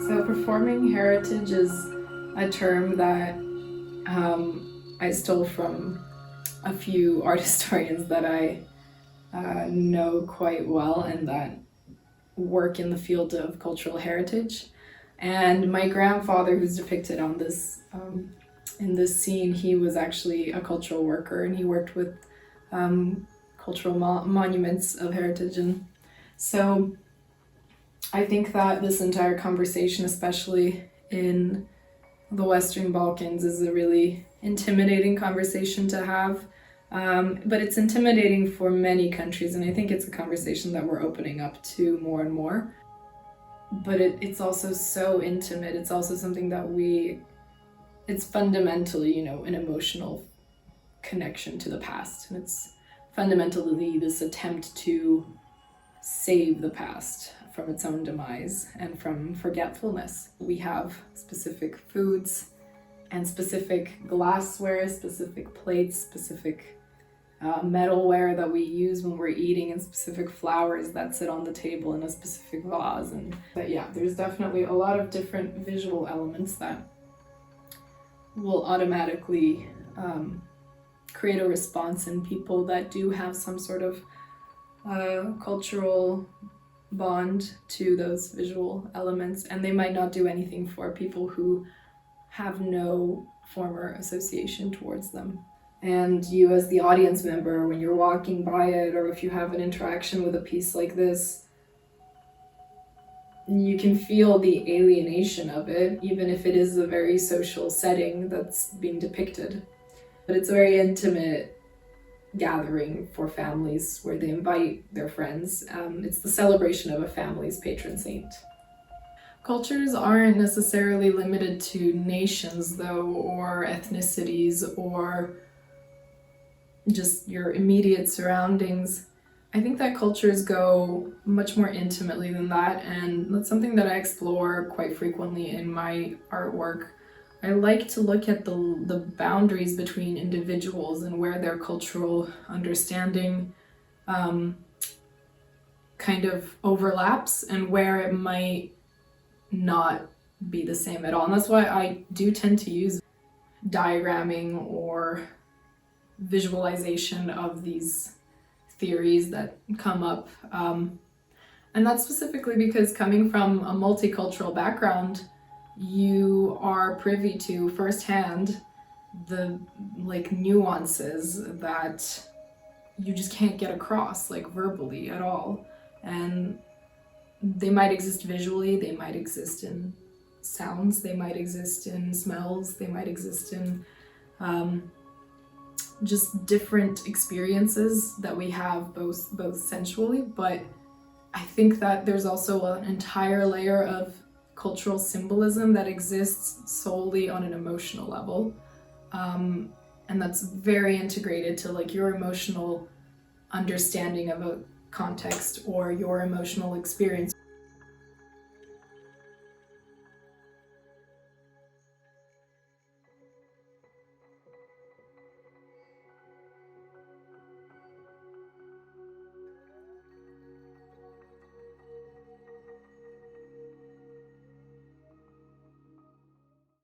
So performing heritage is a term that I stole from a few art historians that I know quite well and that work in the field of cultural heritage. And my grandfather, who's depicted on this in this scene, he was actually a cultural worker, and he worked with cultural monuments of heritage. And so I think that this entire conversation, especially in the Western Balkans, is a really intimidating conversation to have. But it's intimidating for many countries, and I think it's a conversation that we're opening up to more and more. But it's also so intimate. It's also something that it's fundamentally, an emotional connection to the past. And it's fundamentally this attempt to save the past from its own demise and from forgetfulness. We have specific foods and specific glassware, specific plates, specific metalware that we use when we're eating, and specific flowers that sit on the table in a specific vase. But yeah, there's definitely a lot of different visual elements that will automatically create a response in people that do have some sort of cultural bond to those visual elements, and they might not do anything for people who have no former association towards them. And you, as the audience member, when you're walking by it, or if you have an interaction with a piece like this, you can feel the alienation of it, even if it is a very social setting that's being depicted. But it's a very intimate gathering for families where they invite their friends. It's the celebration of a family's patron saint. Cultures aren't necessarily limited to nations, though, or ethnicities, or just your immediate surroundings. I think that cultures go much more intimately than that, and that's something that I explore quite frequently in my artwork. I like to look at the boundaries between individuals and where their cultural understanding kind of overlaps and where it might not be the same at all. And that's why I do tend to use diagramming or visualization of these theories that come up. And that's specifically because, coming from a multicultural background, you are privy to firsthand the nuances that you just can't get across verbally at all. And they might exist visually, they might exist in sounds, they might exist in smells, they might exist in just different experiences that we have both sensually. But I think that there's also an entire layer of cultural symbolism that exists solely on an emotional level, and that's very integrated to your emotional understanding of a context or your emotional experience.